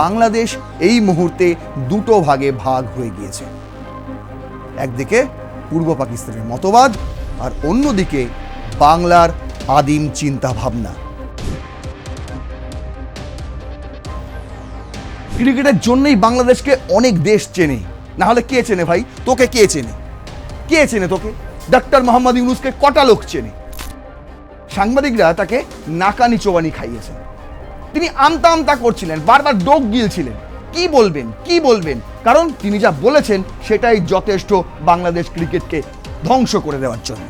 বাংলাদেশ এই মুহূর্তে দুটো ভাগে ভাগ হয়ে গিয়েছে। একদিকে পূর্ব পাকিস্তানের মতবাদ আর অন্যদিকে বাংলার আদিম চিন্তা ভাবনা। ক্রিকেটের জন্যই বাংলাদেশকে অনেক দেশ চেনে, না হলে কে চেনে ভাই? তোকে কে চেনে? কে চেনে তোকে? ডক্টর মোহাম্মদ ইউনূসকে কটা লোক চেনে? সাংবাদিকরা তাকে নাকানি চোবানি খাইয়েছেন, তিনি আমতা আমতা করছিলেন, বারবার ডোক গিলছিলেন। কি বলবেন? কারণ তিনি যা বলেছেন সেটাই যথেষ্ট বাংলাদেশ ক্রিকেটকে ধ্বংস করে দেওয়ার জন্য।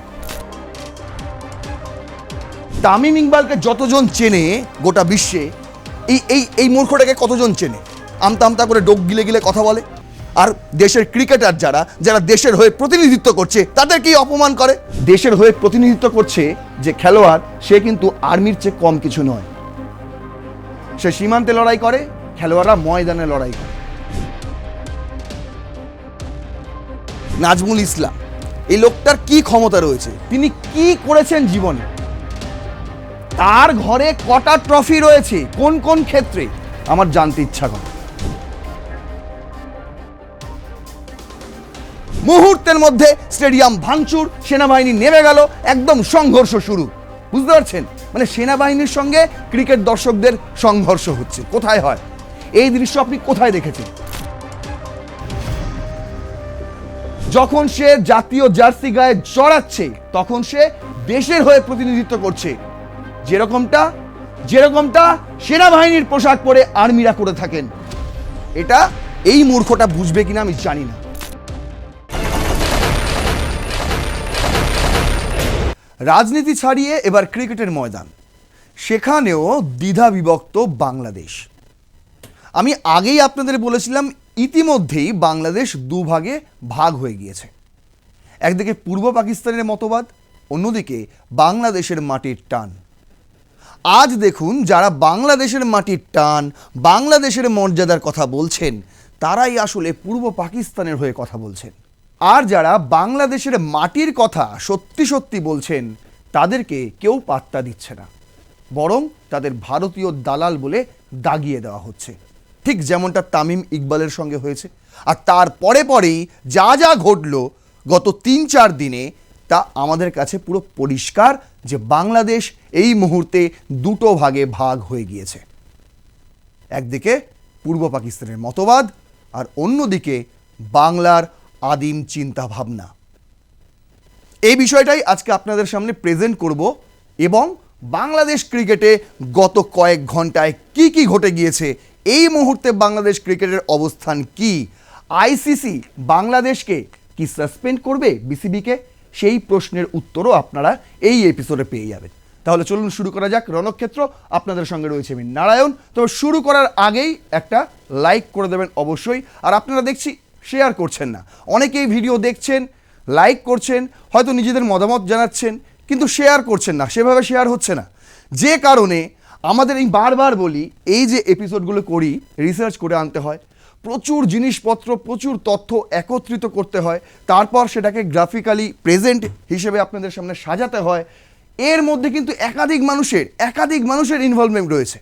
তামিম ইকবালকে যতজন চেনে গোটা বিশ্বে, এই মূর্খটাকে কতজন চেনে? আমতা আমতা করে ডোক গিলে গিলে কথা বলে, আর দেশের ক্রিকেটার যারা দেশের হয়ে প্রতিনিধিত্ব করছে তাদেরকেই অপমান করে। দেশের হয়ে প্রতিনিধিত্ব করছে যে খেলোয়াড়, সে কিন্তু আর্মির চেয়ে কম কিছু নয়। সে সীমান্তে লড়াই করে, খেলোয়াড়রা ময়দানে লড়াই করে। নাজমুল ইসলাম, এই লোকটার কি ক্ষমতা রয়েছে? তিনি কি করেছেন জীবনে? তার ঘরে কটা ট্রফি রয়েছে, কোন কোন ক্ষেত্রে, আমার জানতে ইচ্ছা করে। মুহূর্তের মধ্যে স্টেডিয়াম ভাঙচুর, সেনাবাহিনী নেমে গেল, একদম সংঘর্ষ শুরু। বুঝতে পারছেন? মানে সেনাবাহিনীর সঙ্গে ক্রিকেট দর্শকদের সংঘর্ষ হচ্ছে। কোথায় হয় এই দৃশ্য? আপনি কোথায় দেখেছেন? যখন সে জাতীয় জার্সি গায়ে চড়াচ্ছে তখন সে দেশের হয়ে প্রতিনিধিত্ব করছে, যেরকমটা সেনাবাহিনীর পোশাক পরে আর্মিরা করে থাকেন। এটা এই মূর্খটা বুঝবে কিনা আমি জানি না। রাজনীতি ছাড়িয়ে এবার ক্রিকেটের ময়দান, সেখানেও দ্বিধা বিভক্ত বাংলাদেশ। আমি আগেই আপনাদের বলেছিলাম ইতিমধ্যেই বাংলাদেশ দুভাগে ভাগ হয়ে গিয়েছে। একদিকে পূর্ব পাকিস্তানের মতবাদ, অন্যদিকে বাংলাদেশের মাটির টান। আজ দেখুন, যারা বাংলাদেশের মাটির টান, বাংলাদেশের মর্যাদার কথা বলছেন, তারাই আসলে পূর্ব পাকিস্তানের হয়ে কথা বলছেন। আর যারা বাংলাদেশের মাটির কথা সত্যি সত্যি বলছেন, তাদেরকে কেউ পাত্তা দিচ্ছে না, বরং তাদের ভারতীয় দালাল বলে দাগিয়ে দেওয়া হচ্ছে। ঠিক যেমনটা তামিম ইকবালের সঙ্গে হয়েছে। আর পরেই যা ঘটল গত 3-4 দিনে, তা আমাদের কাছে পুরো পরিষ্কার যে বাংলাদেশ এই মুহূর্তে দুটো ভাগে ভাগ হয়ে গিয়েছে। একদিকে পূর্ব পাকিস্তানের মতবাদ আর অন্যদিকে বাংলার আদিম চিন্তা ভাবনা। এই বিষয়টাই আজকে আপনাদের সামনে প্রেজেন্ট করব, এবং বাংলাদেশ ক্রিকেটে গত কয়েক ঘন্টায় কি ঘটে গিয়েছে, এই মুহূর্তে বাংলাদেশ ক্রিকেটের অবস্থান কি, আইসিসি বাংলাদেশকে কি সাসপেন্ড করবে, বিসিবিকে, সেই প্রশ্নের উত্তরও আপনারা এই এপিসোডে পেয়ে যাবেন। তাহলে চলুন শুরু করা যাক রণক্ষেত্র। আপনাদের সঙ্গে রয়েছে আমি নারায়ণ। তবে শুরু করার আগেই একটা লাইক করে দেবেন অবশ্যই। আর আপনারা দেখছি শেয়ার করছেন না, অনেকেই ভিডিও দেখছেন, লাইক করছেন, হয়তো নিজেদের মতামত জানাচ্ছেন, কিন্তু শেয়ার করছেন না, সেভাবে শেয়ার হচ্ছে না। যে কারণে আমাদের এই বারবার বলি, এই যে এপিসোডগুলো করি, রিসার্চ করে আনতে হয়, প্রচুর জিনিসপত্র, প্রচুর তথ্য একত্রিত করতে হয়, তারপর সেটাকে গ্রাফিক্যালি প্রেজেন্ট হিসেবে আপনাদের সামনে সাজাতে হয়। এর মধ্যে কিন্তু একাধিক মানুষের ইনভলভমেন্ট রয়েছে।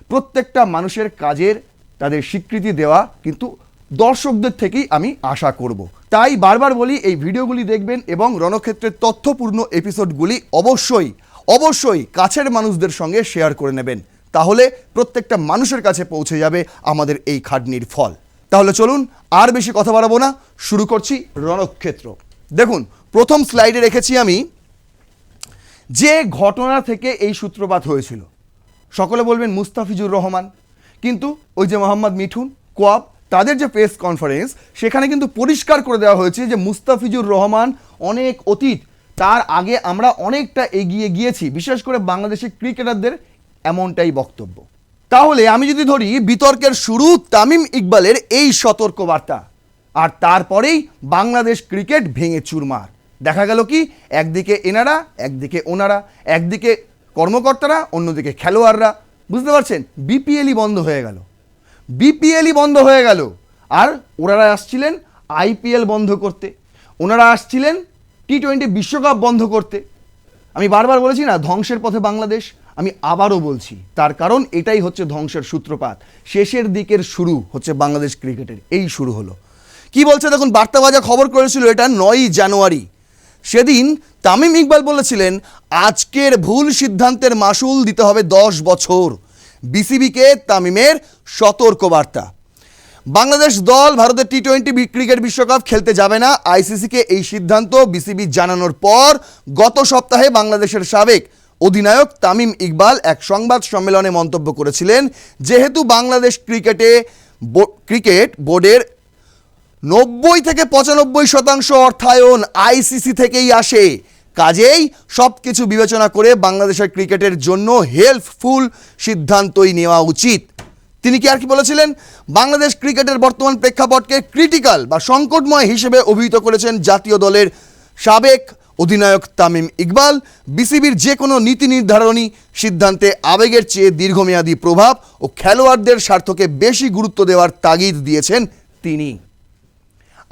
প্রত্যেকটা মানুষের কাজের তাদের স্বীকৃতি দেওয়া কিন্তু দর্শকদের থেকেই আমি আশা করব। তাই বারবার বলি, এই ভিডিওগুলি দেখবেন এবং রণক্ষেত্রের তথ্যপূর্ণ এপিসোডগুলি অবশ্যই কাছের মানুষদের সঙ্গে শেয়ার করে নেবেন। তাহলে প্রত্যেকটা মানুষের কাছে পৌঁছে যাবে আমাদের এই খাটনির ফল। তাহলে চলুন আর বেশি কথা বাড়াবো না, শুরু করছি রণক্ষেত্র। দেখুন, প্রথম স্লাইডে রেখেছি আমি যে ঘটনা থেকে এই সূত্রপাত হয়েছিল। সকলে বলবেন মুস্তাফিজুর রহমান, কিন্তু ওই যে মোহাম্মদ মিঠুন, কোয়াব, তাদের যে প্রেস কনফারেন্স, সেখানে কিন্তু পরিষ্কার করে দেওয়া হয়েছে যে মুস্তাফিজুর রহমান অনেক অতীত, তার আগে আমরা অনেকটা এগিয়ে গিয়েছি, বিশেষ করে বাংলাদেশের ক্রিকেটারদের এমনটাই বক্তব্য। তাহলে আমি যদি ধরি বিতর্কের শুরু তামিম ইকবালের এই সতর্কবার্তা, আর তারপরেই বাংলাদেশ ক্রিকেট ভেঙে চুরমার। দেখা গেল কি, একদিকে এনারা, একদিকে ওনারা, একদিকে কর্মকর্তারা, অন্যদিকে খেলোয়াড়রা। বুঝতে পারছেন? বিপিএলই বন্ধ হয়ে গেল। আর ওনারা আসছিলেন আইপিএল বন্ধ করতে, ওনারা আসছিলেন টি-20 বিশ্বকাপ বন্ধ করতে। আমি বারবার বলেছি না, ধ্বংসের পথে বাংলাদেশ। আমি আবারও বলছি, তার কারণ এটাই হচ্ছে ধ্বংসের সূত্রপাত। শেষের দিকের শুরু হচ্ছে বাংলাদেশ ক্রিকেটের, এই শুরু হলো। কি বলছে দেখুন, বার্তা বাজার খবর করেছিল এটা 9ই জানুয়ারি। সেদিন তামিম ইকবাল বলেছিলেন আজকের ভুল সিদ্ধান্তের মাসুল দিতে হবে 10 বছর। বিসিবিকে তামিমের সতর্কবার্তা। বাংলাদেশ দল ভারতের টি-20 ক্রিকেট বিশ্বকাপ খেলতে যাবে না। আইসিসিকে এই সিদ্ধান্ত বিসিবি জানানোর পর গত সপ্তাহে বাংলাদেশের সাবেক অধিনায়ক তামিম ইকবাল এক সংবাদ সম্মেলনে মন্তব্য করেছিলেন, যেহেতু বাংলাদেশ ক্রিকেট বোর্ডের 90 থেকে 95% অর্থায়ন আইসিসি থেকেই আসে, কাজেই সব কিছু বিবেচনা করে বাংলাদেশের ক্রিকেটের জন্য হেল্পফুল সিদ্ধান্তই নেওয়া উচিত। তিনি কি আর কি বলেছিলেন? বাংলাদেশ ক্রিকেটের বর্তমান প্রেক্ষাপটকে ক্রিটিক্যাল বা সংকটময় হিসেবে অভিহিত করেছেন জাতীয় দলের সাবেক অধিনায়ক তামিম ইকবাল। বিসিবির যে কোনো নীতি নির্ধারণী সিদ্ধান্তে আবেগের চেয়ে দীর্ঘমেয়াদী প্রভাব ও খেলোয়াড়দের স্বার্থকে বেশি গুরুত্ব দেওয়ার তাগিদ দিয়েছেন তিনি।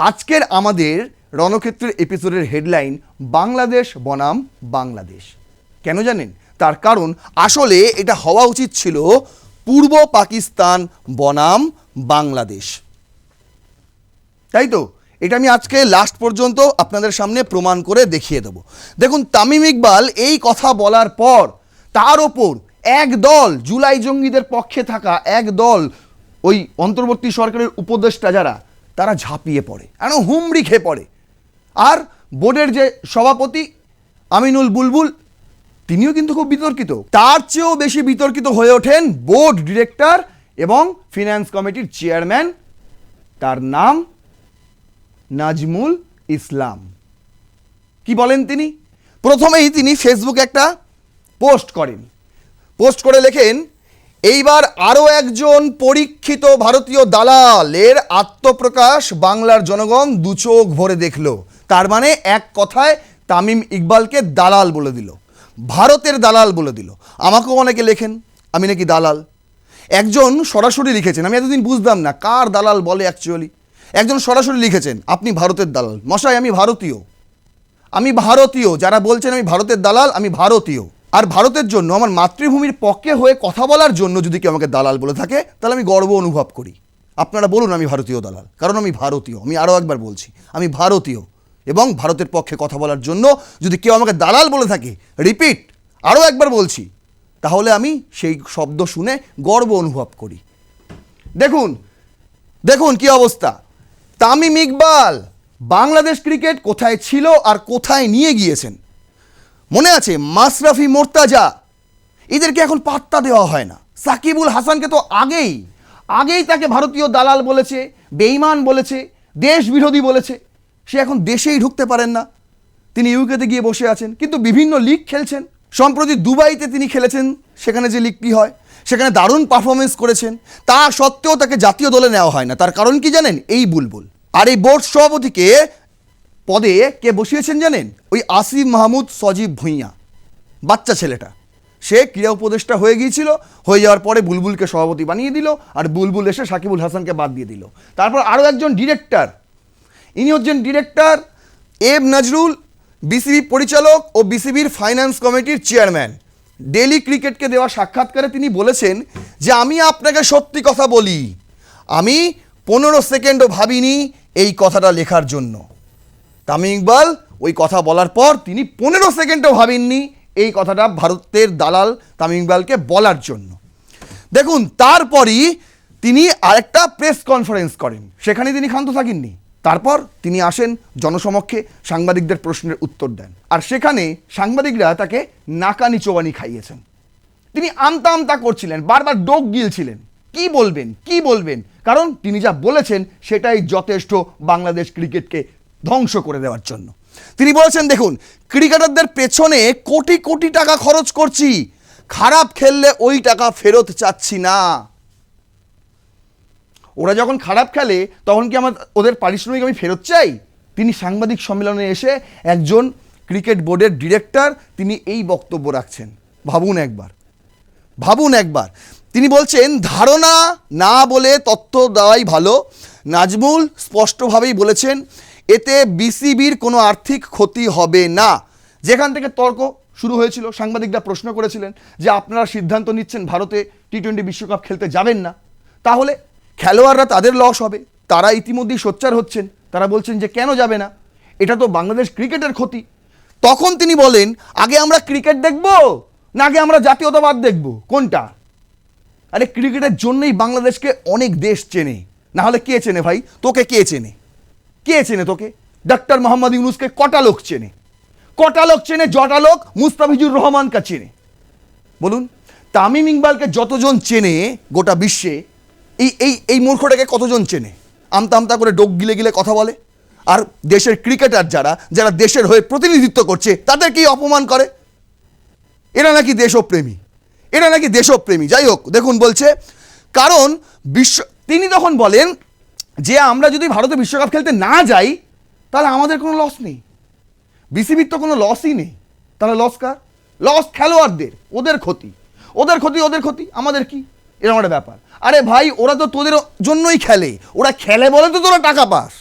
আজকের আমাদের রণক্ষেত্রের এপিসোডের হেডলাইন বাংলাদেশ বনাম বাংলাদেশ। কেন জানেন? তার কারণ আসলে এটা হওয়া উচিত ছিল পূর্ব পাকিস্তান বনাম বাংলাদেশ, তাই তো? এটা আমি আজকে লাস্ট পর্যন্ত আপনাদের সামনে প্রমাণ করে দেখিয়ে দেব। দেখুন, তামিম ইকবাল এই কথা বলার পর তার ওপর এক দল, জুলাই জঙ্গিদের পক্ষে থাকা এক দল, ওই অন্তর্বর্তী সরকারের উপদেষ্টা যারা, তারা ঝাঁপিয়ে পড়ে, এমন হুমড়ি খেয়ে পড়ে। আর বোর্ডের যে সভাপতি আমিনুল বুলবুল, তিনিও কিন্তু খুব বিতর্কিত। তার চেয়েও বেশি বিতর্কিত হয়ে ওঠেন বোর্ড ডিরেক্টর এবং ফিনান্স কমিটির চেয়ারম্যান, তার নাম নাজমুল ইসলাম। কি বলেন তিনি? প্রথমেই তিনি ফেসবুকে একটা পোস্ট করেন। পোস্ট করে লেখেন, এইবার আরও একজন পরীক্ষিত ভারতীয় দালালের আত্মপ্রকাশ বাংলার জনগণ দু চোখ ভরে দেখল। তার মানে এক কথায় তামিম ইকবালকে দালাল বলে দিল, ভারতের দালাল বলে দিল। আমাকেও অনেকে লেখেন আমি নাকি দালাল। একজন সরাসরি লিখেছেন, আমি এতদিন বুঝতাম না কার দালাল বলে অ্যাকচুয়ালি। একজন সরাসরি লিখেছেন আপনি ভারতের দালাল। মশাই, আমি ভারতীয়। যারা বলছেন আমি ভারতের দালাল, আমি ভারতীয়। আর ভারতের জন্য, আমার মাতৃভূমির পক্ষে হয়ে কথা বলার জন্য যদি কেউ আমাকে দালাল বলে থাকে, তাহলে আমি গর্ব অনুভব করি। আপনারা বলুন আমি ভারতীয় দালাল, কারণ আমি ভারতীয়। আমি আরও একবার বলছি, আমি ভারতীয়, এবং ভারতের পক্ষে কথা বলার জন্য যদি কেউ আমাকে দালাল বলে থাকে, রিপিট, আরও একবার বলছি, তাহলে আমি সেই শব্দ শুনে গর্ব অনুভব করি। দেখুন কি অবস্থা। তামিম ইকবাল বাংলাদেশ ক্রিকেট কোথায় ছিল আর কোথায় নিয়ে গিয়েছেন। মনে আছে মাশরাফি, মোর্তাজা, এদেরকে এখন পাত্তা দেওয়া হয় না। সাকিবুল হাসানকে তো আগেই তাকে ভারতীয় দালাল বলেছে, বেঈমান বলেছে, দেশ বিরোধী বলেছে। সে এখন দেশেই ঢুকতে পারেন না, তিনি ইউকেতে গিয়ে বসে আছেন, কিন্তু বিভিন্ন লিগ খেলছেন। সম্প্রতি দুবাইতে তিনি খেলেছেন, সেখানে যে লিগটি হয় সেখানে দারুণ পারফরমেন্স করেছেন। তা সত্ত্বেও তাকে জাতীয় দলে নেওয়া হয় না। তার কারণ কি জানেন? এই বুলবুল। আর এই বোর্ড সভাপতিকে পদে কে বসিয়েছেন জানেন? ওই আসিফ মাহমুদ সজীব ভুঁইয়া, বাচ্চা ছেলেটা। সে ক্রীড়া উপদেষ্টা হয়ে গিয়েছিল, হয়ে যাওয়ার পরে বুলবুলকে সভাপতি বানিয়ে দিল, আর বুলবুল এসে সাকিবুল হাসানকে বাদ দিয়ে দিল। তারপর আরও একজন ডিরেক্টর, ইনি হচ্ছেন ডিরেক্টর এম নজরুল, বিসিবি পরিচালক ও বিসিবির ফাইন্যান্স কমিটির চেয়ারম্যান। ডেইলি ক্রিকেটকে দেওয়া সাক্ষাৎকারে তিনি বলেছেন যে আমি আপনাকে সত্যি কথা বলি, আমি 15 সেকেন্ডও ভাবিনি এই কথাটা লেখার জন্য। তামিম ইকবাল ওই কথা বলার পর তিনি 15 সেকেন্ডও ভাবেননি এই কথাটা ভারতের দালাল তামিম ইকবালকে বলার জন্য। দেখুন, তারপরই তিনি আরেকটা প্রেস কনফারেন্স করেন, সেখানে তিনি ক্ষান্ত থাকেননি। তারপর তিনি আসেন জনসমক্ষে, সাংবাদিকদের প্রশ্নের উত্তর দেন, আর সেখানে সাংবাদিকরা তাকে নাকানি চোবানি খাইয়েছেন। তিনি আমতা করছিলেন, বারবার ডোক গিলছিলেন, কি বলবেন, কারণ তিনি যা বলেছেন সেটাই যথেষ্ট বাংলাদেশ ক্রিকেটকে ধ্বংস করে দেওয়ার জন্য। তিনি বলেছেন, দেখুন, ক্রিকেটারদের পেছনে কোটি কোটি টাকা খরচ করছি, খারাপ খেললে ওই টাকা ফেরত চাচ্ছি না। ওরা যখন খারাপ খেলে তখন কি ওদের পারিশ্রমিক আমি ফেরত চাই? তিনি সাংবাদিক সম্মেলনে এসে একজন ক্রিকেট বোর্ডের ডিরেক্টর, তিনি এই বক্তব্য রাখছেন। ভাবুন একবার। তিনি বলছেন ধারণা না বলে তথ্য দেওয়াই ভালো। নাজমুল স্পষ্টভাবেই বলেছেন এতে বিসিবির কোনো আর্থিক ক্ষতি হবে না। যেখান থেকে তর্ক শুরু হয়েছিল, সাংবাদিকরা প্রশ্ন করেছিলেন যে আপনারা সিদ্ধান্ত নিচ্ছেন ভারতে টি-20 বিশ্বকাপ খেলতে যাবেন না, তাহলে খেলোয়াড়রা তাদের লস হবে। তারা ইতিমধ্যেই সোচ্চার হচ্ছেন, তারা বলছেন যে কেন যাবে না, এটা তো বাংলাদেশ ক্রিকেটের ক্ষতি। তখন তিনি বলেন আগে আমরা ক্রিকেট দেখব না আগে আমরা জাতীয়তাবাদ দেখব, কোনটা? আরে ক্রিকেটের জন্যই বাংলাদেশকে অনেক দেশ চেনে, না হলে কে চেনে ভাই? তোকে কে চেনে? কে চেনে তোকে? ডক্টর মোহাম্মদ ইউনুসকে কটা লোক চেনে? কটা লোক চেনে? জটা লোক মুস্তাফিজুর রহমানকে চেনে। বলুন, তামিম ইকবালকে যতজন চেনে গোটা বিশ্বে, এই এই এই মূর্খটাকে কতজন চেনে? আমতা আমতা করে ডোক গিলে গিলে কথা বলে, আর দেশের ক্রিকেটার যারা যারা দেশের হয়ে প্রতিনিধিত্ব করছে তাদেরকেই অপমান করে। এরা নাকি দেশপ্রেমী, এরা নাকি দেশপ্রেমী। যাই হোক, দেখুন বলছে কারণ তিনি তখন বলেন যে আমরা যদি ভারতে বিশ্বকাপ খেলতে না যাই তাহলে আমাদের কোনো লস নেই, বিসিবির তো কোনো লসই নেই। তাহলে লস কার? লস খেলোয়াড়দের, ওদের ক্ষতি, ওদের ক্ষতি, ওদের ক্ষতি, আমাদের কি? এরকম একটা ব্যাপার। আরে ভাই, ওরা তো তোদের জন্যই খেলে, ওরা খেলে বলে তো তোরা টাকা পাস।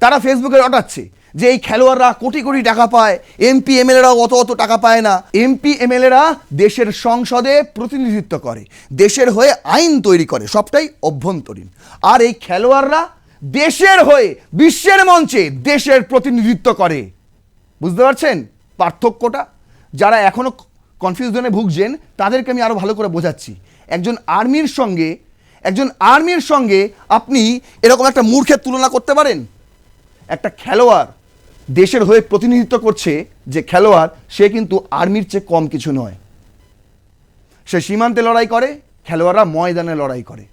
তারা ফেসবুকে রটাচ্ছে যে এই খেলোয়াড়রা কোটি কোটি টাকা পায়, এমপি এমএলএরা অত অত টাকা পায় না। এমপি এমএলএরা দেশের সংসদে প্রতিনিধিত্ব করে, দেশের হয়ে আইন তৈরি করে, সবটাই অভ্যন্তরীণ। আর এই খেলোয়াড়রা দেশের হয়ে বিশ্বের মঞ্চে দেশের প্রতিনিধিত্ব করে। বুঝতে পারছেন পার্থক্যটা? যারা এখনও কনফিউশনে ভুগছেন তাদেরকে আমি আরও ভালো করে বোঝাচ্ছি। একজন আর্মির সঙ্গে আপনি এরকম একটা মূর্খের তুলনা করতে পারেন? একটা খেলোয়াড় দেশের হয়ে প্রতিনিধিত্ব করছে, যে খেলোয়াড় সে কিন্তু আর্মির চেয়ে কম কিছু নয়। সে সীমান্তে লড়াই করে, খেলোয়াড়রা ময়দানে লড়াই করে।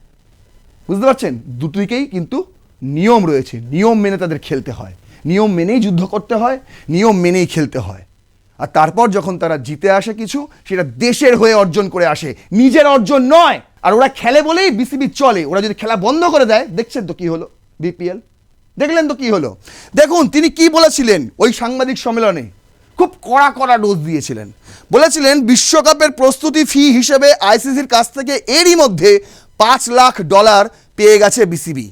বুঝতে পারছেন? দুটিকেই কিন্তু নিয়ম রয়েছে, নিয়ম মেনে তাদের খেলতে হয়, নিয়ম মেনেই যুদ্ধ করতে হয়, নিয়ম মেনেই খেলতে হয়। আর তারপর যখন তারা জিতে আসে কিছু, সেটা দেশের হয়ে অর্জন করে আসে, নিজের অর্জন নয়। আর ওরা খেলে বলেই বিসিবি চলে। ওরা যদি খেলা বন্ধ করে দেয়, দেখছেন তো কি হলো বিপিএল, দেখলেন তো কি হলো। দেখুন তিনি কি বলেছিলেন ওই সাংবাদিক সম্মেলনে, খুব কড়া কড়া ডোজ দিয়েছিলেন। বলেছিলেন বিশ্বকাপের প্রস্তুতি ফি হিসেবে আইসিসির কাছ থেকে এরই মধ্যে $5 লাখ পেয়ে গেছে বিসিবি।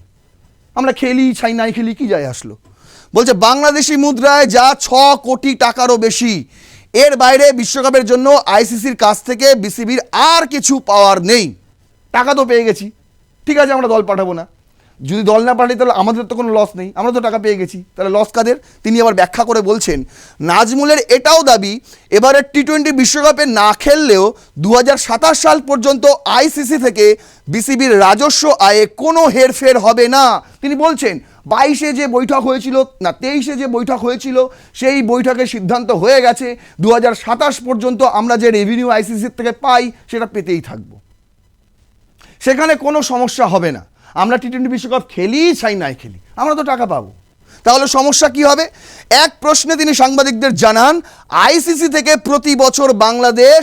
আমরা খেলি ছাই নাই খেলি কি যায় আসলো। বলছে বাংলাদেশি মুদ্রায় যা 6 কোটি টাকারও বেশি। এর বাইরে বিশ্বকাপের জন্য আইসিসির কাছ থেকে বিসিবির আর কিছু পাওয়ার নেই। টাকা তো পেয়ে গেছি, ঠিক আছে, আমরা দল পাঠাবো না। যদি দল না পাঠাই তাহলে আমাদের তো কোনো লস নেই, আমরা তো টাকা পেয়ে গেছি, তাহলে লস কাদের? তিনি আবার ব্যাখ্যা করে বলছেন নাজমুলের এটাও দাবি এবারে টি-20 বিশ্বকাপে না খেললেও 2027 সাল পর্যন্ত আইসিসি থেকে বিসিবির রাজস্ব আয়ে কোনো হেরফের হবে না। তিনি বলছেন 22-এ যে বৈঠক হয়েছিল, না 23-এ যে বৈঠক হয়েছিল, সেই বৈঠকের সিদ্ধান্ত হয়ে গেছে 2027 পর্যন্ত আমরা যে রেভিনিউ আইসিসির থেকে পাই সেটা পেতেই থাকবো, সেখানে কোনো সমস্যা হবে না। আমরা টি-20 বিশ্বকাপ খেলি চাই নাই খেলি, আমরা তো টাকা পাবো। তাহলে সমস্যা কি হবে? এক প্রশ্নে তিনি সাংবাদিকদের জানান আইসিসি থেকে প্রতি বছর বাংলাদেশ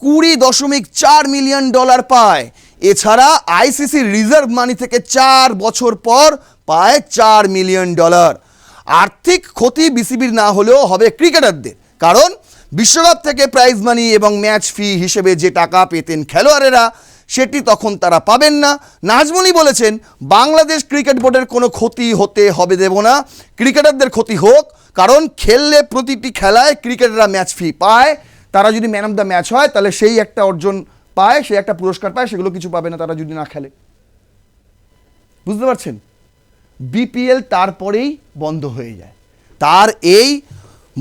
$20.4 মিলিয়ন পায়। এছাড়া আইসিসি রিজার্ভ মানি থেকে 4 বছর পর পায় $4 মিলিয়ন। আর্থিক ক্ষতি বিসিবির না হলেও হবে ক্রিকেটারদের, কারণ বিশ্বকাপ থেকে প্রাইজ মানি এবং ম্যাচ ফি হিসেবে যে টাকা পেতেন খেলোয়াড়েরা সেটি তখন তারা পাবেন না। নাজমুলই বলেছেন বাংলাদেশ ক্রিকেট বোর্ডের কোনো ক্ষতি হতে হবে দেব না, ক্রিকেটারদের ক্ষতি হোক, কারণ খেললে প্রতিটি খেলায় ক্রিকেটাররা ম্যাচ ফি পায়। তারা যদি ম্যান অফ দ্য ম্যাচ হয় তাহলে সেই একটা অর্জন পায়, সেই একটা পুরস্কার পায়, সেগুলো কিছু পাবে না তারা যদি না খেলে। বুঝতে পারছেন? বিপিএল তারপরেই বন্ধ হয়ে যায়। তার এই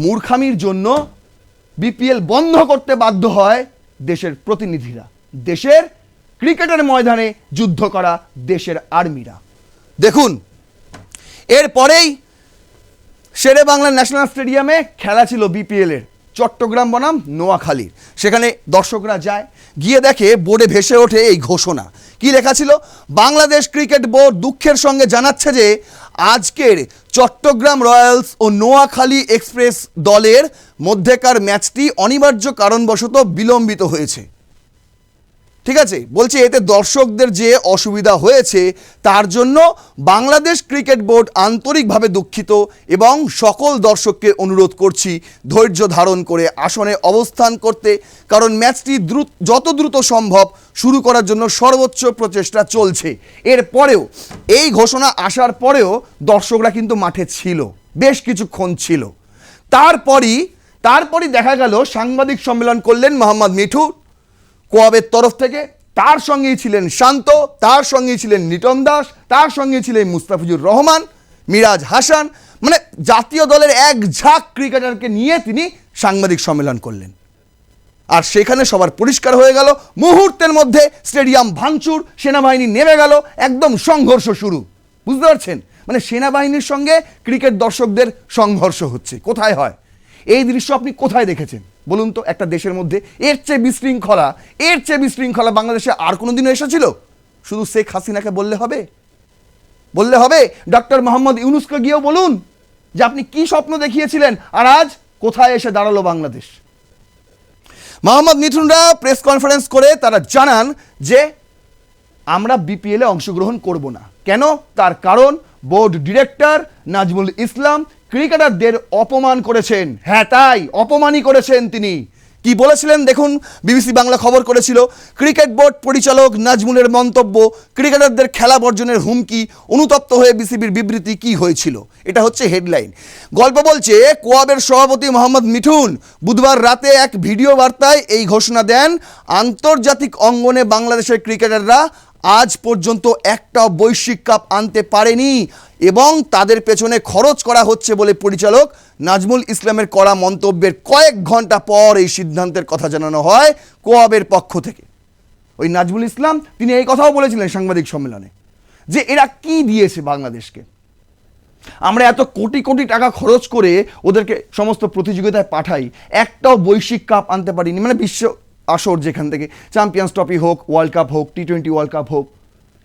মূর্খামির জন্য বিপিএল বন্ধ করতে বাধ্য হয় দেশের প্রতিনিধিরা, দেশের ক্রিকেটের ময়দানে যুদ্ধ করা দেশের আর্মিরা। দেখুন এরপরেই শেরে বাংলা ন্যাশনাল স্টেডিয়ামে খেলা ছিল বিপিএলের, চট্টগ্রাম বনাম নোয়াখালীর। সেখানে দর্শকরা যায়, গিয়ে দেখে বোর্ডে ভেসে ওঠে এই ঘোষণা। কি লেখা ছিল? বাংলাদেশ ক্রিকেট বোর্ড দুঃখের সঙ্গে জানাচ্ছে যে আজকের চট্টগ্রাম রয়্যালস ও নোয়াখালী এক্সপ্রেস দলের মধ্যেকার ম্যাচটি অনিবার্য কারণবশত বিলম্বিত হয়েছে। ঠিক আছে, বলছে এতে দর্শকদের যে অসুবিধা হয়েছে তার জন্য বাংলাদেশ ক্রিকেট বোর্ড আন্তরিকভাবে দুঃখিত এবং সকল দর্শককে অনুরোধ করছি ধৈর্য ধারণ করে আসনে অবস্থান করতে, কারণ ম্যাচটি যত দ্রুত সম্ভব শুরু করার জন্য সর্বোচ্চ প্রচেষ্টা চলছে। এরপরেও এই ঘোষণা আসার পরেও দর্শকরা কিন্তু মাঠে ছিল, বেশ কিছুক্ষণ ছিল। তারপরই তারপরই দেখা গেল সাংবাদিক সম্মেলন করলেন মোহাম্মদ মিঠু কোয়াবের তরফ থেকে, তার সঙ্গেই ছিলেন শান্ত, তার সঙ্গেই ছিলেন লিটন দাস, তার সঙ্গে ছিলেন মুস্তাফিজুর রহমান, মিরাজ হাসান, মানে জাতীয় দলের এক ঝাঁক ক্রিকেটারকে নিয়ে তিনি সাংবাদিক সম্মেলন করলেন। আর সেখানে সবার পরিষ্কার হয়ে গেল, মুহূর্তের মধ্যে স্টেডিয়াম ভাঙচুর, সেনাবাহিনী নেমে গেল, একদম সংঘর্ষ শুরু। বুঝতে পারছেন, মানে সেনাবাহিনীর সঙ্গে ক্রিকেট দর্শকদের সংঘর্ষ হচ্ছে। কোথায় হয় এই দৃশ্য? আপনি কোথায় দেখেছেন বলুন তো একটা দেশের মধ্যে? এর চেয়ে বিশৃঙ্খলা বাংলাদেশে আর কোনোদিনও এসেছিল? শুধু শেখ হাসিনাকে বললে হবে? ডক্টর মোহাম্মদ ইউনূসকে গিয়েও বলুন যে আপনি কি স্বপ্ন দেখিয়েছিলেন, আর আজ কোথায় এসে দাঁড়ালো বাংলাদেশ। মোহাম্মদ মিঠুনরা প্রেস কনফারেন্স করে তারা জানান যে আমরা বিপিএলে অংশগ্রহণ করব না। কেন? তার কারণ বোর্ড ডিরেক্টর নাজমুল ইসলাম ক্রিকেটারদের অপমান করেছেন। হ্যাঁ, তাই অপমানই করেছেন তিনি। কি বলেছিলেন দেখুন, বিবিসি বাংলা খবর করেছিল, ক্রিকেট বোর্ড পরিচালক নাজমুলের মন্তব্য, ক্রিকেটারদের খেলা বর্জনের হুমকি, অনুতপ্ত হয়ে বিসিবির বিবৃতি, কি হয়েছিল, এটা হচ্ছে হেডলাইন। গল্প বলছে কোয়াবের সভাপতি মোহাম্মদ মিঠুন বুধবার রাতে এক ভিডিও বার্তায় এই ঘোষণা দেন, আন্তর্জাতিক অঙ্গনে বাংলাদেশের ক্রিকেটাররা আজ পর্যন্ত একটা বৈশ্বিক কাপ আনতে পারেনি এবং তাদের পেছনে খরচ করা হচ্ছে বলে পরিচালক নাজমুল ইসলামের করা মন্তব্যের কয়েক ঘন্টা পর এই সিদ্ধান্তের কথা জানানো হয় কোয়াবের পক্ষ থেকে। ওই নাজমুল ইসলাম তিনি এই কথাও বলেছিলেন সাংবাদিক সম্মেলনে যে এরা কি দিয়েছে বাংলাদেশকে, আমরা এত কোটি কোটি টাকা খরচ করে ওদেরকে সমস্ত প্রতিযোগিতায় পাঠাই, একটাও বৈশ্বিক কাপ আনতে পারিনি, মানে বিশ্ব আসর যেখান থেকে চ্যাম্পিয়ন্স ট্রফি হোক, ওয়ার্ল্ড কাপ হোক, টি-20 ওয়ার্ল্ড কাপ হোক,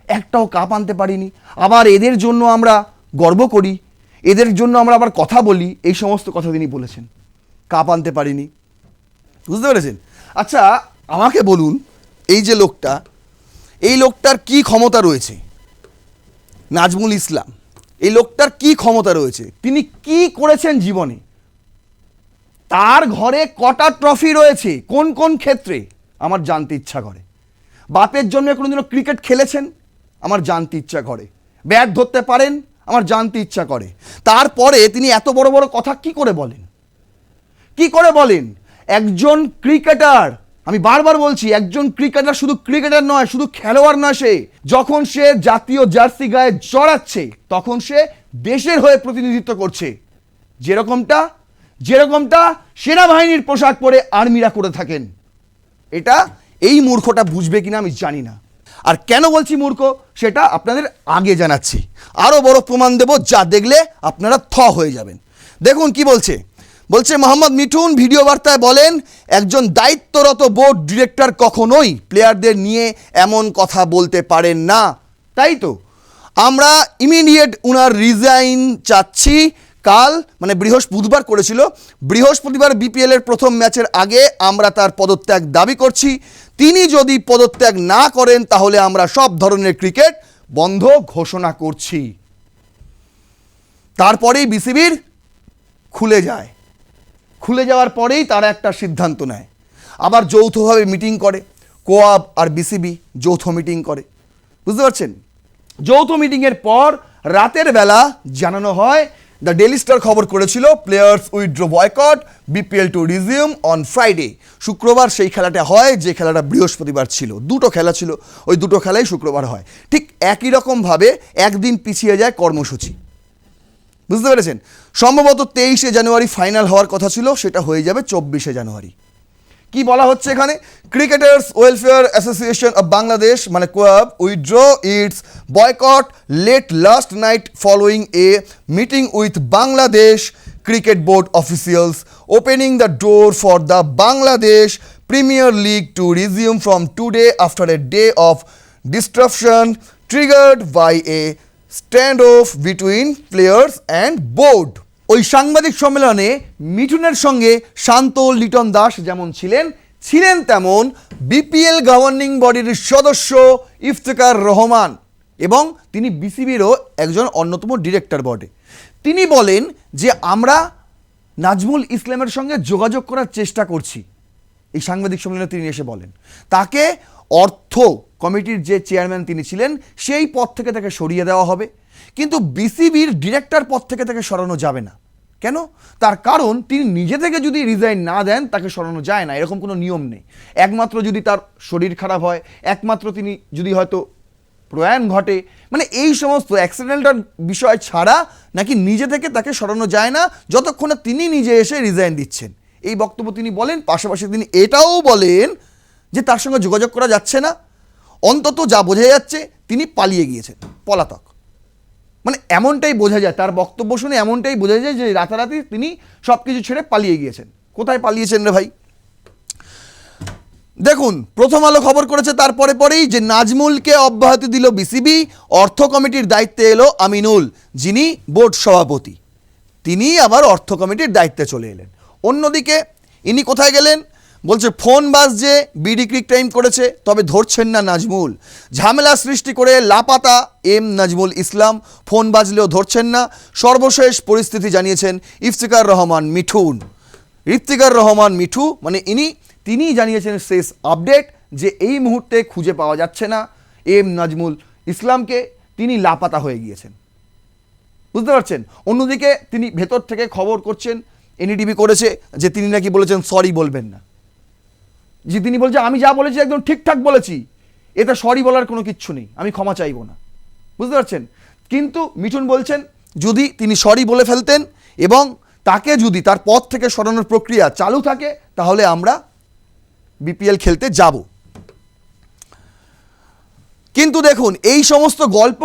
একটাও কাপ আনতে পারিনি। আবার এদের জন্য আমরা গর্ব করি, এদের জন্য আমরা আবার কথা বলি, এই সমস্ত কথা তিনি বলেছেন। কাপ আনতে পারিনি, বুঝতে পেরেছেন? আচ্ছা আমাকে বলুন, এই যে লোকটা, এই লোকটার কি ক্ষমতা রয়েছে? নাজমুল ইসলাম, এই লোকটার কি ক্ষমতা রয়েছে? তিনি কি করেছেন জীবনে? তার ঘরে কটা ট্রফি রয়েছে, কোন কোন ক্ষেত্রে, আমার জানতে ইচ্ছা করে। বাপের জন্য কোনোদিনও ক্রিকেট খেলেছেন, আমার জানতে ইচ্ছা করে। ব্যাট ধরতে পারেন, আমার জানতে ইচ্ছা করে। তারপরে তিনি এত বড় বড় কথা কি করে বলেন? একজন ক্রিকেটার, আমি বারবার বলছি, একজন ক্রিকেটার শুধু ক্রিকেটার নয়, শুধু খেলোয়াড় নয়, সে যখন সে জাতীয় জার্সি গায়ে জড়াচ্ছে তখন সে দেশের হয়ে প্রতিনিধিত্ব করছে, যেরকমটা সেনাবাহিনীর পোশাক পরে আর্মিরা করে থাকেন। এটা এই মূর্খটা বুঝবে কিনা আমি জানি না। আর কেন বলছি মূর্খ সেটা আপনাদের আগে জানাচ্ছি, আরও বড় প্রমাণ দেব যা দেখলে আপনারা হয়ে যাবেন। দেখুন কি বলছে মোহাম্মদ মিঠুন ভিডিও বার্তায় বলেন, একজন দায়িত্বরত বোর্ড ডিরেক্টর কখনোই প্লেয়ারদের নিয়ে এমন কথা বলতে পারেন না। তাই তো আমরা ইমিডিয়েট উনার রিজাইন চাচ্ছি। কাল মানে বুধবার করেছিল, বৃহস্পতিবার বিপিএল এর প্রথম ম্যাচের আগে আমরা তার পদত্যাগ দাবি করছি। তিনি যদি পদত্যাগ না করেন তাহলে আমরা সব ধরনের ক্রিকেট বন্ধ ঘোষণা করছি। তারপরেই বিসিবির খুলে যাওয়ার পরেই তারা একটা সিদ্ধান্ত নেয়, আবার যৌথভাবে মিটিং করে, কোয়াব আর বিসিবি যৌথ মিটিং করে। বুঝতে পারছেন? যৌথ মিটিংয়ের পর রাতের বেলা জানানো হয়, দ্য ডেইলি স্টার খবর করেছিল, players withdraw boycott, BPL to resume on Friday. শুক্রবার সেই খেলাটা হয় যে খেলাটা বৃহস্পতিবার ছিল। দুটো খেলা ছিল, ওই দুটো খেলাই শুক্রবার হয়। ঠিক একই রকমভাবে একদিন পিছিয়ে যায় কর্মসূচি। বুঝতে পেরেছেন? সম্ভবত 23শে জানুয়ারি ফাইনাল হওয়ার কথা ছিল, সেটা হয়ে যাবে 24শে জানুয়ারি। কি বলা হচ্ছে এখানে? Cricketers welfare association of Bangladesh মানে COAB withdraw its boycott late last night following a meeting with Bangladesh cricket board officials opening the door for the Bangladesh premier league to resume from today after a day of distraction triggered by a standoff between players and board. ওই সাংবাদিক সম্মেলনে মিঠুনের সঙ্গে শান্ত, লিটন দাস যেমন ছিলেন তেমন BPL governing বডির সদস্য ইফতেখার রহমান, এবং তিনি বিসিবিরও একজন অন্যতম ডিরেক্টর বটে। তিনি বলেন যে আমরা নাজমুল ইসলামের সঙ্গে যোগাযোগ করার চেষ্টা করছি। এই সাংবাদিক সম্মেলনে তিনি এসে বলেন তাকে অর্থ কমিটির যে চেয়ারম্যান তিনি ছিলেন সেই পদ থেকে তাকে সরিয়ে দেওয়া হবে, কিন্তু বিসিবির ডিরেক্টর পদ থেকে তাকে সরানো যাবে না। কেন? তার কারণ তিনি নিজে থেকে যদি রিজাইন না দেন তাকে সরানো যায় না, এরকম কোনো নিয়ম নেই। একমাত্র যদি তার শরীর খারাপ হয়, একমাত্র তিনি যদি হয়তো প্রয়াণ ঘটে, মানে এই সমস্ত অ্যাক্সিডেন্টাল বিষয় ছাড়া নাকি নিজে থেকে তাকে সরানো যায় না, যতক্ষণে তিনি নিজে এসে রিজাইন দিচ্ছেন। এই বক্তব্য তিনি বলেন। পাশাপাশি তিনি এটাও বলেন যে তার সঙ্গে যোগাযোগ করা যাচ্ছে না, অন্তত যা বোঝা যাচ্ছে তিনি পালিয়ে গিয়েছেন, পলাতক। মানে এমনটাই বোঝা যায়, তার বক্তব্য শুনে এমনটাই বোঝা যায় যে রাতারাতি তিনি সব কিছু ছেড়ে পালিয়ে গিয়েছেন। কোথায় পালিয়েছেন রে ভাই? দেখুন, প্রথম আলো খবর করেছে তারপরে পরেই যে নাজমুলকে অব্যাহতি দিল বিসিবি, অর্থ কমিটির দায়িত্বে এলো আমিনুল, যিনি বোর্ড সভাপতি, তিনি আবার অর্থ কমিটির দায়িত্বে চলে এলেন। অন্যদিকে ইনি কোথায় গেলেন? বলছে ফোন বাজছে, বিডি ক্রিক টাইম করেছে, তবে ধরছেন না নাজমুল। ঝামেলা সৃষ্টি করে লাপাতা এম নাজমুল ইসলাম, ফোন বাজলেও ধরছেন না। সর্বশেষ পরিস্থিতি জানিয়েছেন ইফতিকার রহমান মিঠুন। ইফতিকার রহমান মিঠু মানে তিনি জানিয়েছেন শেষ আপডেট যে এই মুহূর্তে খুঁজে পাওয়া যাচ্ছে না এম নাজমুল ইসলামকে, তিনি লাপাতা হয়ে গিয়েছেন। বুঝতে পারছেন? অন্যদিকে তিনি ভেতর থেকে খবর করছেন, এনডিটিভি করেছে যে তিনি নাকি বলেছেন সরি বলবেন না, যে তিনি বলছেন আমি যা বলেছি একদম ঠিকঠাক বলেছি, এতে সরি বলার কোনো কিচ্ছু নেই, আমি ক্ষমা চাইব না। বুঝতে পারছেন? কিন্তু মিঠুন বলছেন যদি তিনি সরি বলে ফেলতেন এবং তাকে যদি তার পদ থেকে সরানোর প্রক্রিয়া চালু থাকে তাহলে আমরা বিপিএল খেলতে যাব। কিন্তু দেখুন এই সমস্ত গল্প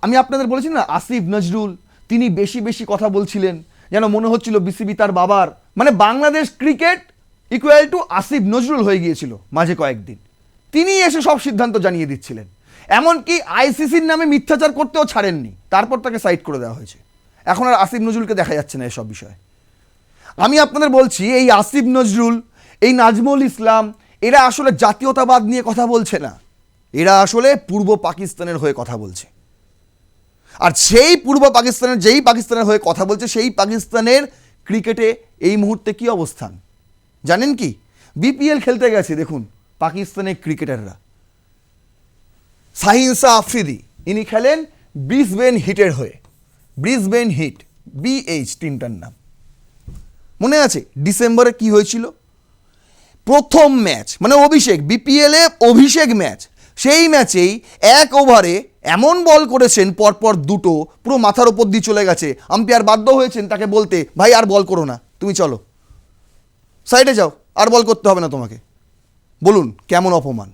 আমি আপনাদের বলেছি না, আসিফ নজরুল তিনি বেশি বেশি কথা বলছিলেন, যেন মনে হচ্ছিল বিসিবি তার বাবার, মানে Bangladesh cricket equal to Asif Nazrul হয়ে গিয়েছিল মাঝে কয়েকদিন। তিনি এসে সব সিদ্ধান্ত জানিয়ে দিচ্ছিলেন, এমনকি আইসিসির নামে মিথ্যাচার করতেও ছাড়েননি, তারপর তাকে সাইড করে দেওয়া হয়েছে। এখন আর আসিফ নজরুলকে দেখা যাচ্ছে না এসব বিষয়ে। আমি আপনাদের বলছি এই আসিফ নজরুল, এই নাজমুল ইসলাম, এরা আসলে জাতীয়তাবাদ নিয়ে কথা বলছে না, এরা আসলে পূর্ব পাকিস্তানের হয়ে কথা বলছে। আর সেই পূর্ব পাকিস্তানের যেই পাকিস্তানের হয়ে কথা বলছে সেই পাকিস্তানের ক্রিকেটে এই মুহূর্তে কি অবস্থান জানেন কি? বিপিএল খেলতে গেছে দেখুন পাকিস্তানের ক্রিকেটাররা। শাহিন শাহ আফ্রিদি ইনি খেলেন ব্রিসবেন হিটের হয়ে, ব্রিসবেন হিট, BH টিমটার নাম মনে আছে? ডিসেম্বরে কি হয়েছিল? প্রথম ম্যাচ মানে অভিষেক, বিপিএলে অভিষেক ম্যাচ, সেই ম্যাচেই এক ওভারে এমন বল করেছেন পরপর দুটো, পুরো মাথার ওপর দিয়ে চলে গেছে। আম্পায়ার বাধ্য হয়েছেন তাকে বলতে, ভাই আর বল করো না, তুমি চলো সাইডে যাও, আর বল করতে হবে না তোমাকে। বলুন কেমন অপমান।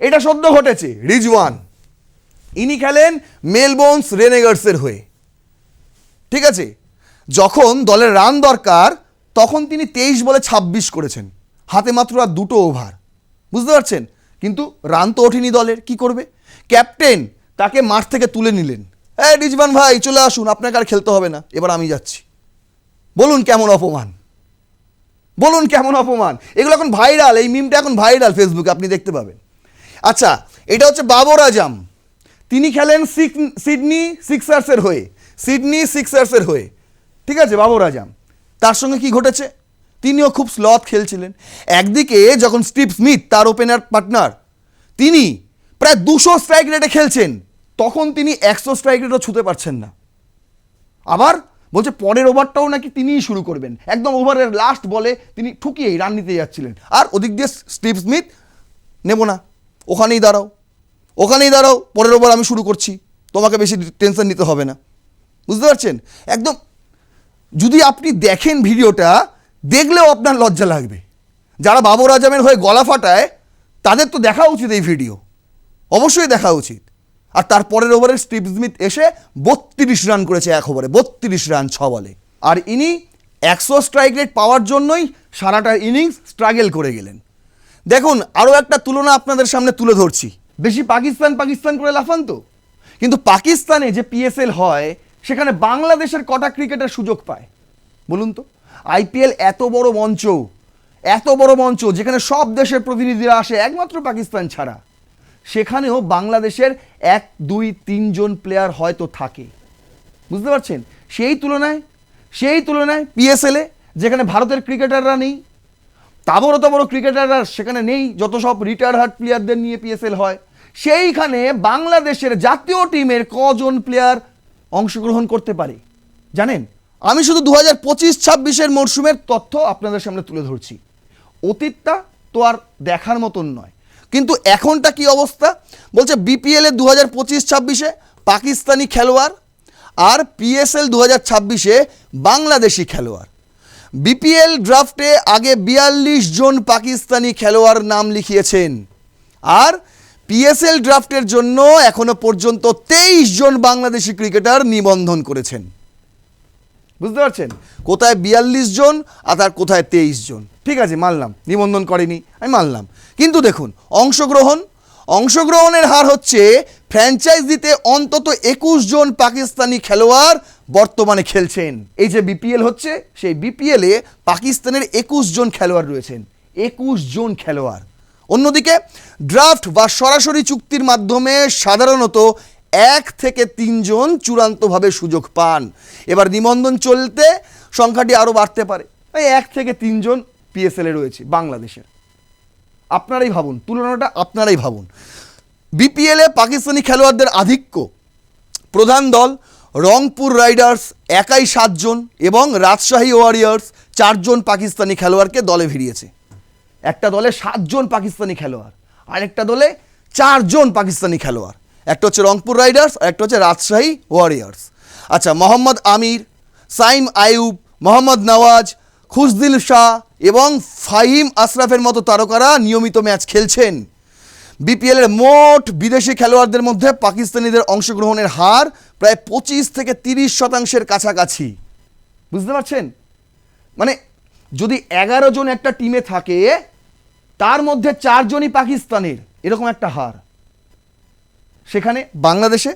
এটা সদ্য ঘটেছে রিজওয়ান, ইনি খেলেন মেলবোর্ন রেনেগার্সের হয়ে, ঠিক আছে? যখন দলের রান দরকার তখন তিনি 23 বলে 26 করেছেন, হাতে মাত্র আর দুটো ওভার। বুঝতে পারছেন? কিন্তু রান তো ওঠেনি দলের, কি করবে? ক্যাপ্টেন তাকে মাঠ থেকে তুলে নিলেন, হ্যাঁ রিজওয়ান ভাই চলে আসুন, আপনাকে আর খেলতে হবে না, এবার আমি যাচ্ছি। বলুন কেমন অপমান, বলুন কেমন অপমান। এগুলো এখন ভাইরাল, এই মিমটা এখন ভাইরাল ফেসবুকে, আপনি দেখতে পাবেন। আচ্ছা, এটা হচ্ছে বাবর আজম, তিনি খেলেন সিডনি সিক্সার্সের হয়ে, সিডনি সিক্সার্সের হয়ে, ঠিক আছে? বাবর আজম, তার সঙ্গে কি ঘটেছে? তিনিও খুব স্লথ খেলছিলেন। একদিকে যখন স্টিভ স্মিথ তার ওপেনার পার্টনার, তিনি প্রায় 200 স্ট্রাইক রেটে খেলছেন, তখন তিনি 100 স্ট্রাইক রেটও ছুঁতে পারছেন না। আবার বলছে পরের ওভারটাও নাকি তিনিই শুরু করবেন, একদম ওভারের লাস্ট বলে তিনি ঠুকিয়েই রান নিতে যাচ্ছিলেন। আর ওদিক দিয়ে স্টিভ স্মিথ, নেব না, ওখানেই দাঁড়াও, ওখানেই দাঁড়াও, পরের ওভার আমি শুরু করছি, তোমাকে বেশি টেনশন নিতে হবে না। বুঝতে পারছেন? একদম, যদি আপনি দেখেন ভিডিওটা, দেখলেও আপনার লজ্জা লাগবে। যারা বাবর আজমের হয়ে গলা ফাটায় তাদের তো দেখা উচিত এই ভিডিও, অবশ্যই দেখা উচিত। আর তারপরের ওভারে স্টিভ স্মিথ এসে 32 রান করেছে এক ওভারে, 32 রান 6 বলে। আর ইনি 100 স্ট্রাইক রেট পাওয়ার জন্যই সারাটা ইনিংস স্ট্রাগল করে গেলেন। দেখুন আরও একটা তুলনা আপনাদের সামনে তুলে ধরছি, বেশি পাকিস্তান পাকিস্তান করে লাফান তো, কিন্তু পাকিস্তানে যে PSL হয় সেখানে বাংলাদেশের কটা ক্রিকেটার সুযোগ পায় বলুন তো? IPL এত বড় মঞ্চ, এত বড় মঞ্চ যেখানে সব দেশের প্রতিনিধিরা আসে একমাত্র পাকিস্তান ছাড়া, সেখানেও বাংলাদেশের 1, 2, 3 জন প্লেয়ার হয়তো থাকে। বুঝতে পারছেন? সেই তুলনায় PSL-এ যেখানে ভারতের ক্রিকেটাররা নেই, তাবড় ক্রিকেটাররা সেখানে নেই, যত সব রিটায়ার হার্ট প্লেয়ারদের নিয়ে PSL হয়, সেইখানে বাংলাদেশের জাতীয় টিমের কজন প্লেয়ার অংশগ্রহণ করতে পারে জানেন? আমি শুধু 2025-26 মরশুমের তথ্য আপনাদের সামনে তুলে ধরছি, অতীতটা তো আর দেখার মতন নয়। কিন্তু এখনটা কি অবস্থা বলছে, বিপিএলে 2025-26 পাকিস্তানি খেলোয়াড় আর পিএসএল 2026 বাংলাদেশি খেলোয়াড়। বিপিএল ড্রাফটে আগে 42 জন পাকিস্তানি খেলোয়াড় নাম লিখিয়েছেন, আর পিএসএল ড্রাফটের জন্য এখনো পর্যন্ত 23 জন বাংলাদেশি ক্রিকেটার নিবন্ধন করেছেন। বুঝতে পারছেন, কোথায় 42 জন আর তার কোথায় 23 জন। ঠিক আছে, মানলাম নিবন্ধন করেনি, আমি মানলাম। কিন্তু দেখুন অংশগ্রহণের হার হচ্ছে ফ্র্যাঞ্চাইজিতে অন্তত 21 জন পাকিস্তানি খেলোয়াড় বর্তমানে খেলছেন। এই যে বিপিএল হচ্ছে, সেই বিপিএলে পাকিস্তানের 21 জন খেলোয়াড় রয়েছেন, 21 জন খেলোয়াড়। অন্যদিকে ড্রাফট বা সরাসরি চুক্তির মাধ্যমে সাধারণত 1 থেকে 3 জন চূড়ান্তভাবে সুযোগ পান। এবার নিবন্ধন চলতে সংখ্যাটি আরও বাড়তে পারে, তাই 1 থেকে 3 জন পিএসএলে রয়েছে বাংলাদেশের। আপনারাই ভাবুন, তুলনাটা আপনারাই ভাবুন। বিপিএলে পাকিস্তানি খেলোয়াড়দের আধিক্য, প্রধান দল রংপুর রাইডার্স একাই 7 জন এবং রাজশাহী ওয়ারিয়ার্স 4 জন পাকিস্তানি খেলোয়াড়কে দলে ভিড়িয়েছে। একটা দলে 7 জন পাকিস্তানি খেলোয়াড়, আরেকটা দলে 4 জন পাকিস্তানি খেলোয়াড়। একটা হচ্ছে রংপুর রাইডার্স আর একটা হচ্ছে রাজশাহী ওয়ারিয়ার্স। আচ্ছা, মোহাম্মদ আমির, সাইম আইয়ুব, মোহাম্মদ নওয়াজ, খুশদিল শাহ এবং ফাহিম আশরাফের মতো তারকারা নিয়মিত ম্যাচ খেলছেন। বিপিএলের মোট বিদেশি খেলোয়াড়দের মধ্যে পাকিস্তানিদের অংশগ্রহণের হার প্রায় 25 থেকে 30% কাছাকাছি। বুঝতে পারছেন, মানে যদি 11 জন একটা টিমে থাকে, তার মধ্যে 4 জনই পাকিস্তানের, এরকম একটা হার। সেখানে বাংলাদেশে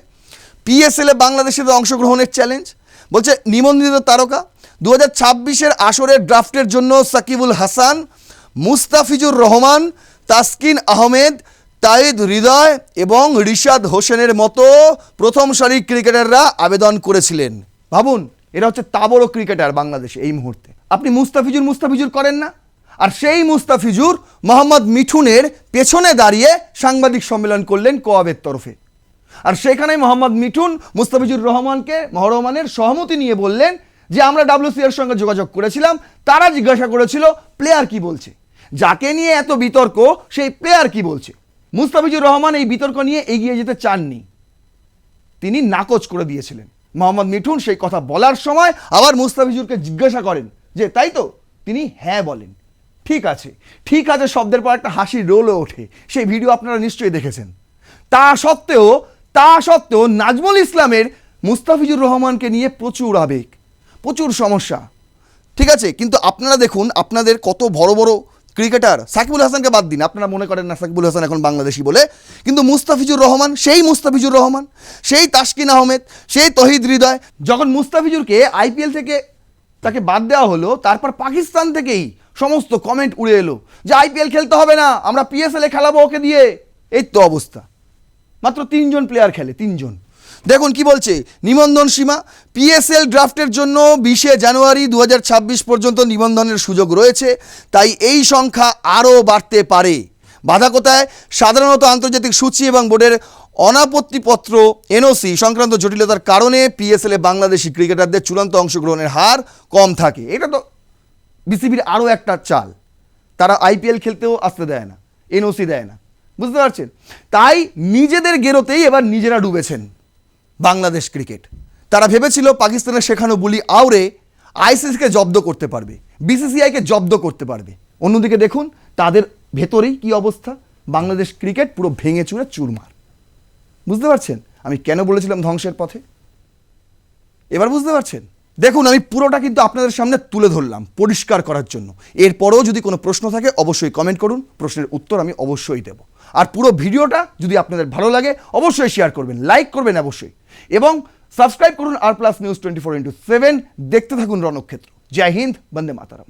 পিএসএলে বাংলাদেশের অংশগ্রহণের চ্যালেঞ্জ বলছে, নিবন্ধিত তারকা 2026 আসরের ড্রাফটের জন্য সাকিবুল হাসান, মুস্তাফিজুর রহমান, তাসকিন আহমেদ, তাইদ হৃদয় এবং রিশাদ হোসেনের মতো প্রথম সারির ক্রিকেটাররা আবেদন করেছিলেন। ভাবুন, এরা হচ্ছে তাবড় ক্রিকেটার বাংলাদেশে এই মুহূর্তে। আপনি মুস্তাফিজুর করেন না, আর সেই মুস্তাফিজুর মোহাম্মদ মিঠুনের পেছনে দাঁড়িয়ে সাংবাদিক সম্মেলন করলেন কোয়াবের তরফে। আর সেখানে মোহাম্মদ মিঠুন মুস্তাফিজুর রহমানের সহমতি নিয়ে বললেন যে আমরা WCR সঙ্গে যোগাযোগ করেছিলাম, তারা জিজ্ঞাসা করেছিল প্লেয়ার কি বলছে, যাকে নিয়ে এত বিতর্ক সেই প্লেয়ার কি বলছে। মুস্তাফিজুর রহমান এই বিতর্ক নিয়ে এগিয়ে যেতে চাননি, তিনি নাকচ করে দিয়েছিলেন। মোহাম্মদ মিঠুন সেই কথা বলার সময় আবার মুস্তাফিজুরকে জিজ্ঞাসা করেন যে তাই তো, তিনি হ্যাঁ বলেন। ঠিক আছে শব্দের পর একটা হাসির রোলও ওঠে, সেই ভিডিও আপনারা নিশ্চয়ই দেখেছেন। তা সত্ত্বেও নাজমুল ইসলামের মুস্তাফিজুর রহমানকে নিয়ে প্রচুর আবেগ, প্রচুর সমস্যা। ঠিক আছে, কিন্তু আপনারা দেখুন আপনাদের কত বড় বড় ক্রিকেটার, সাকিবুল হাসানকে বাদ দিন, আপনারা মনে করেন না সাকিবুল হাসান এখন বাংলাদেশি বলে, কিন্তু মুস্তাফিজুর রহমান, সেই তাসকিন আহমেদ, সেই তহিদ হৃদয়, যখন মুস্তাফিজুরকে আইপিএল থেকে তাকে বাদ দেওয়া হলো, তারপর পাকিস্তান থেকেই সমস্ত কমেন্ট উড়ে এলো যে আইপিএল খেলতে হবে না, আমরা পিএসএলে খেলাবো ওকে দিয়ে। এই তো অবস্থা, মাত্র 3 জন প্লেয়ার খেলে, 3 জন। দেখুন কি বলছে, নিবন্ধন সীমা পিএসএল ড্রাফটের জন্য 20 জানুয়ারি 2026 পর্যন্ত নিবন্ধনের সুযোগ রয়েছে, তাই এই সংখ্যা আরও বাড়তে পারে। বাধা কোথায়? সাধারণত আন্তর্জাতিক সূচি এবং বোর্ডের অনাপত্তিপত্র এনওসি সংক্রান্ত জটিলতার কারণে পিএসএলে বাংলাদেশি ক্রিকেটারদের চূড়ান্ত অংশগ্রহণের হার কম থাকে। এটা তো বিসিবির আরও একটা চাল, তারা আইপিএল খেলতেও আসতে দেয় না, এনওসি দেয় না। বুঝতে পারছেন, তাই নিজেদের গেরোতেই এবার নিজেরা ডুবেছেন বাংলাদেশ ক্রিকেট। তারা ভেবেছিল পাকিস্তানের শেখানো বুলি আউরে আইসিসিকে জব্দ করতে পারবে, বিসিসিআইকে জব্দ করতে পারবে। অন্যদিকে দেখুন তাদের ভেতরেই কি অবস্থা, বাংলাদেশ ক্রিকেট পুরো ভেঙে চুরে চুরমার। বুঝতে পারছেন আমি কেন বলেছিলাম ধ্বংসের পথে? এবার বুঝতে পারছেন? দেখুন আমি পুরোটা কিন্তু আপনাদের সামনে তুলে ধরলাম পরিষ্কার করার জন্য। এরপরেও যদি কোনো প্রশ্ন থাকে অবশ্যই কমেন্ট করুন, প্রশ্নের উত্তর আমি অবশ্যই দেব। আর পুরো ভিডিওটা যদি আপনাদের ভালো লাগে অবশ্যই শেয়ার করবেন, লাইক করবেন অবশ্যই, এবং সাবস্ক্রাইব করুন আর প্লাস নিউজ 24x7। দেখতে থাকুন রণক্ষেত্র। জয় হিন্দ, বন্দে মাতারাম।